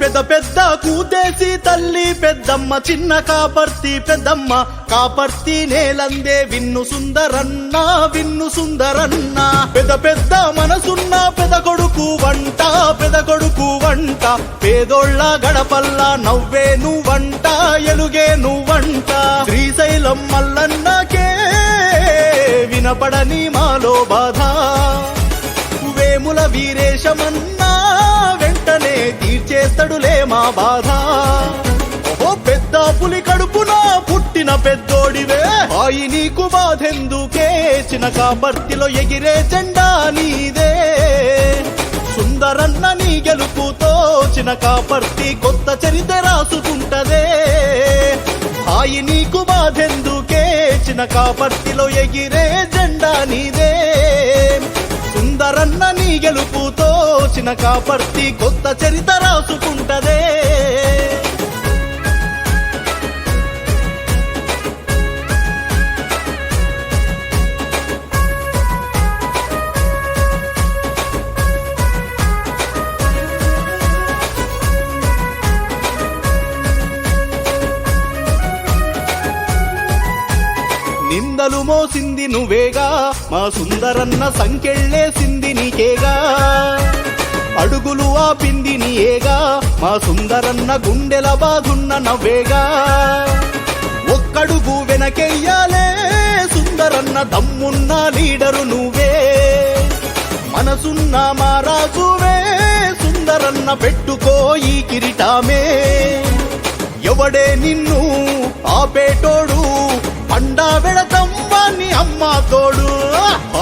పెద్ద పెద్ద కూదేసి తల్లి పెద్దమ్మ చిన్న కాపర్తి పెద్దమ్మ కాపర్తి నేలందే విన్ను సుందరన్న విన్ను సుందరన్న పెద్ద పెద్ద మనసున్న పెద కొడుకు వంట పేదోళ్ళ గడపల్ల నవ్వే నువ్వంట ఎలుగే నువ్వంట శ్రీశైలం మల్లన్నకే వినపడని మాలో బాధ వేముల వీరేశమన్నా వెంటనే తీర్చేస్తడులే మా బాధ ఓ పెద్ద పులి కడుపున పుట్టిన పెద్దోడివే ఆయి నీకు బాధెందుకే చిన్న కాపర్తిలో ఎగిరే జెండా నీదే సుందరన్న నీ గెలుపుతో చిన్న కాపర్తి కొత్త చరిత్ర రాసుకుంటదే ఆయి నీకు బాధెందుకే చిన్న కాపర్తిలో ఎగిరే జెండా నీదే సుందరన్న నీ గెలుపుతో చిన్న కాపర్తి కొత్త చరిత్ర రాసుకుంటదే నిందలు మోసింది నువ్వేగా మా సుందరన్న సంకెళ్ళేసింది నీకేగా అడుగులు ఆపింది నీయేగా మా సుందరన్న గుండెల బాధున్న నవ్వేగా ఒక్కడుగు వెనకెయ్యాలే సుందరన్న దమ్మున్న లీడరు నువ్వే మనసున్న మా రాజువే సుందరన్న పెట్టుకో ఈ కిరీటమే ఎవడే నిన్ను ఆపేటోడు పండా వెడతమ్మాన్ని అమ్మ తోడు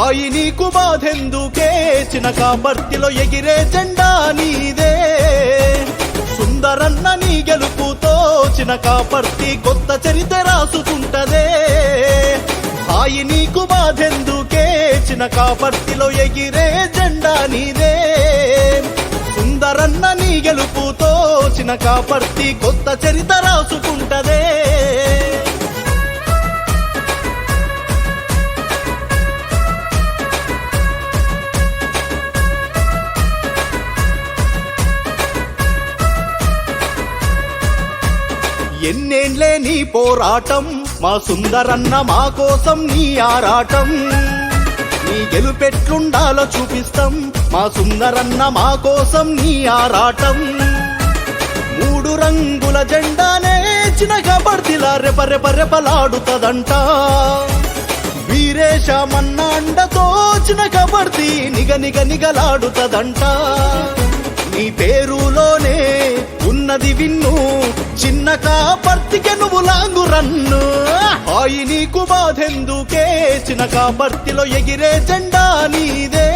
ఆయి నీకు బాధెందుకే చిన్న కాపర్తిలో ఎగిరే జెండా నీదే సుందరన్న నీ గెలుపుతో చిన్న కాపర్తి కొత్త చరిత్ర రాసుకుంటదే ఆయి నీకు బాధెందుకే చిన్న కాపర్తిలో ఎగిరే జెండా నీదే సుందరన్న నీ గెలుపుతో చిన్న కాపర్తి కొత్త చరిత్ర రాసుకుంటదే ఎన్నేండ్లే నీ పోరాటం మా సుందరన్న మా కోసం నీ ఆరాటం నీ గెలుపెట్లుండాలో చూపిస్తాం మా సుందరన్న మా కోసం నీ ఆరాటం మూడు రంగుల జెండానే చిన్న కాపర్తిలా రెపరెపరెపలాడుతదంట వీరేశమన్న అండతో చిన్న కాపర్తి నిగనిగలాడుతదంట నీ పేరులోనే ఉన్నది విన్ను చిన్న కాపర్తికి నువ్వు లాంగు రన్ను ఆయి నీకు బాధెందుకే చిన్న కాపర్తిలో ఎగిరే జెండా నీదే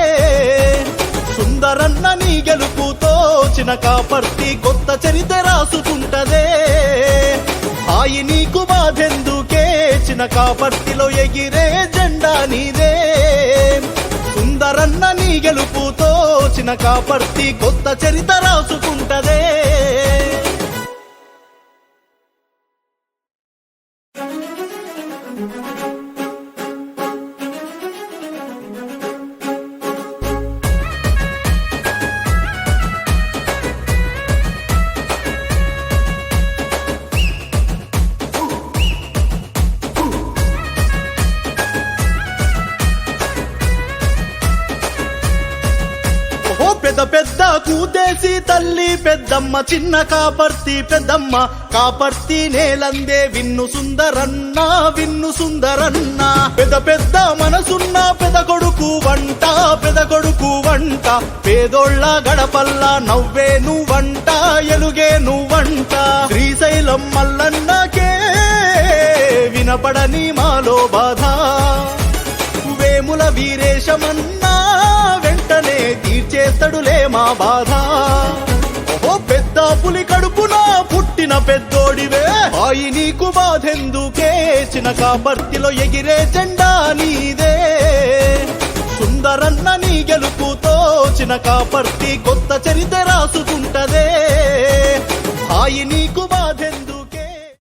సుందరన్న నీ గెలుపుతో చిన్న కాపర్తి కొత్త చరిత్ర రాసుకుంటదే ఆయి నీకు బాధెందుకే చిన్న కాపర్తిలో ఎగిరే జెండా నీదే సుందరన్న నీ గెలుపుతో చిన్న కాపర్తి కొత్త చరిత్ర రాసుకుంటదే పెద్ద పెద్ద కూదేసి తల్లి పెద్దమ్మ చిన్న కాపర్తి పెద్దమ్మ కాపర్తి నేలందే విన్ను సుందరన్న విన్ను సుందరన్న పెద్ద పెద్ద మనసున్న పెద కొడుకు వంట పేదోళ్ళ గడపల్ల నవ్వే నువ్వంట ఎలుగే నువ్వంట శ్రీశైలం మల్లన్నకే వినపడని మాలో బాధ వేముల వీరేశమన్నా వెంటనే తీర్చేస్తడులే మా బాధ ఓ పెద్ద పులి కడుపున పుట్టిన పెద్దోడివే ఆయి నీకు బాధెందుకే చిన్న కాపర్తిలో ఎగిరే జెండా నీదే సుందరన్న నీ గెలుపుతో చినకాపర్తి కొత్త చరిత్ర రాసుకుంటదే హాయి నీకు బాధెందుకే